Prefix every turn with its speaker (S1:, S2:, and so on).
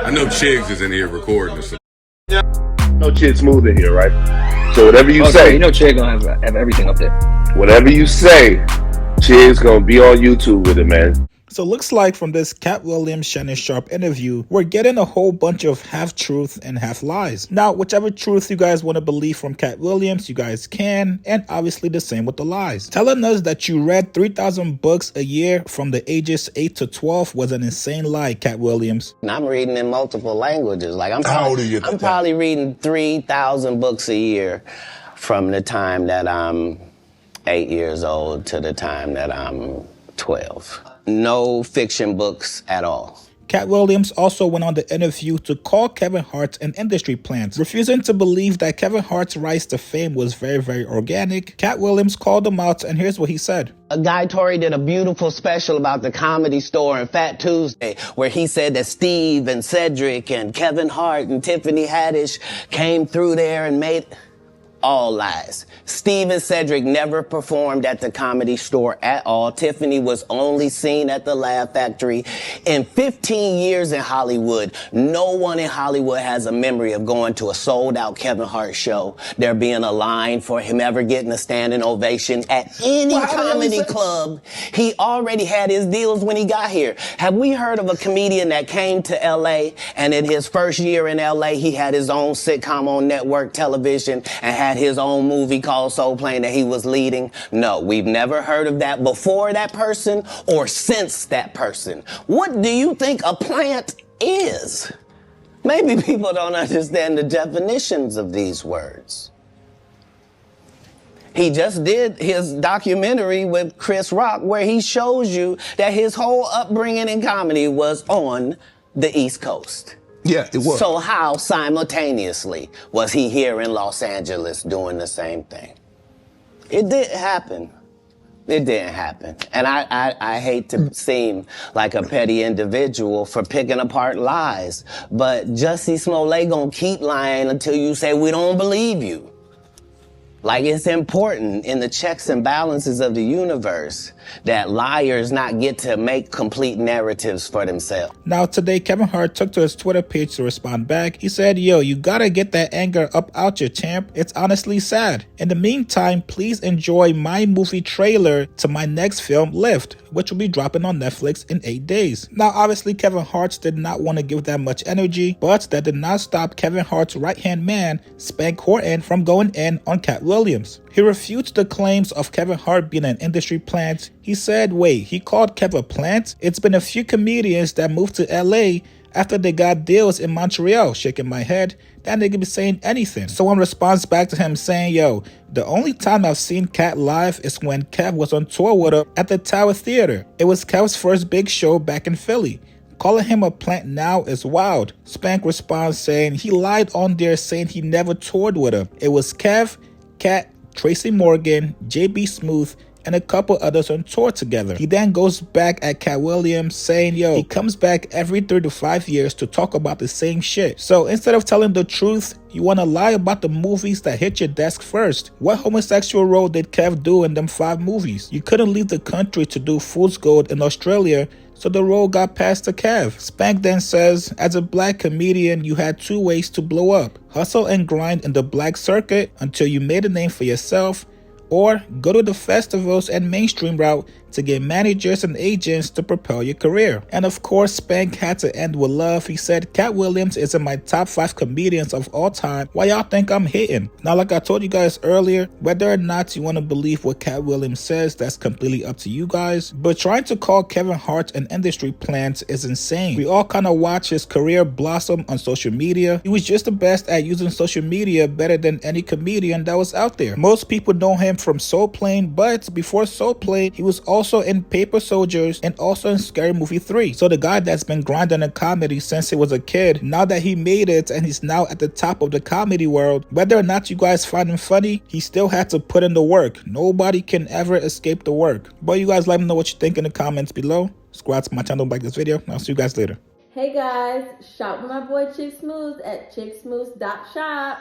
S1: I know Chigs is in here recording. So.
S2: No Chid Smooth in here, right? So whatever you say,
S3: sorry, you know Chid gonna have everything up there.
S2: Whatever you say, Chid's gonna be on YouTube with it, man.
S4: So looks like from this Katt Williams Shannon Sharpe interview, we're getting a whole bunch of half truth and half lies. Now, whichever truth you guys want to believe from Katt Williams, you guys can, and obviously the same with the lies. Telling us that you read 3,000 books a year from the ages 8 to 12 was an insane lie, Katt Williams.
S5: I'm reading in multiple languages. Like
S1: How old are you?
S5: I'm probably reading 3,000 books a year from the time that I'm 8 years old to the time that I'm 12. No fiction books at all.
S4: Katt Williams also went on the interview to call Kevin Hart an industry plant. Refusing to believe that Kevin Hart's rise to fame was very, very organic, Katt Williams called him out, and here's what he said.
S5: Guy Torrey did a beautiful special about the Comedy Store and Fat Tuesday, where he said that Steve and Cedric and Kevin Hart and Tiffany Haddish came through there and made... All lies. Steve and Cedric never performed at the Comedy Store at all. Tiffany was only seen at the Laugh Factory. In 15 years in Hollywood, no one in Hollywood has a memory of going to a sold-out Kevin Hart show, there being a line for him ever getting a standing ovation at any comedy club. He already had his deals when he got here. Have we heard of a comedian that came to L.A. and in his first year in L.A. he had his own sitcom on network television and had his own movie called Soul Plane that he was leading? No, we've never heard of that before that person or since that person. What do you think a plant is? Maybe people don't understand the definitions of these words. He just did his documentary with Chris Rock where he shows you that his whole upbringing in comedy was on the East Coast.
S6: Yeah, it was.
S5: So how simultaneously was he here in Los Angeles doing the same thing? It didn't happen. It didn't happen. And I hate to seem like a petty individual for picking apart lies, but Jussie Smollett gonna keep lying until you say we don't believe you. Like, it's important in the checks and balances of the universe that liars not get to make complete narratives for themselves.
S4: Now today, Kevin Hart took to his Twitter page to respond back. He said, yo, you gotta get that anger up out your champ. It's honestly sad. In the meantime, please enjoy my movie trailer to my next film, Lift, which will be dropping on Netflix in 8 days. Now, obviously, Kevin Hart did not want to give that much energy, but that did not stop Kevin Hart's right-hand man, Spank Horton, from going in on Katt Williams. He refutes the claims of Kevin Hart being an industry plant. He said, wait, he called Kev a plant? It's been a few comedians that moved to LA after they got deals in Montreal. Shaking my head. That nigga be saying anything. Someone responds back to him saying, yo, the only time I've seen Katt live is when Kev was on tour with her at the Tower Theater. It was Kev's first big show back in Philly. Calling him a plant now is wild. Spank responds saying he lied on there saying he never toured with her. It was Kev, Katt, Tracy Morgan, JB Smooth, and a couple others on tour together. He then goes back at Katt Williams saying, yo, he comes back every 3 to 5 years to talk about the same shit. So instead of telling the truth, you want to lie about the movies that hit your desk first. What homosexual role did Kev do in them 5 movies? You couldn't leave the country to do Fool's Gold in Australia, so the role got passed to Kev. Spank then says, as a black comedian, you had 2 ways to blow up. Hustle and grind in the black circuit until you made a name for yourself, or go to the festivals and mainstream route to get managers and agents to propel your career. And of course, Spank had to end with love. He said, Katt Williams is in my top 5 comedians of all time. Why y'all think I'm hating? Now, like I told you guys earlier, whether or not you want to believe what Katt Williams says, that's completely up to you guys. But trying to call Kevin Hart an industry plant is insane. We all kind of watch his career blossom on social media. He was just the best at using social media, better than any comedian that was out there. Most people know him from Soul Plane, but before Soul Plane, he was also in Paper Soldiers and also in Scary Movie 3. So the guy that's been grinding in comedy since he was a kid, now that he made it and he's now at the top of the comedy world, whether or not you guys find him funny, he still had to put in the work. Nobody can ever escape the work. But you guys let me know what you think in the comments below. Subscribe to my channel, like this video, and I'll see you guys later.
S7: Hey guys, shop with my boy Chick Smooth at chicksmooth.shop.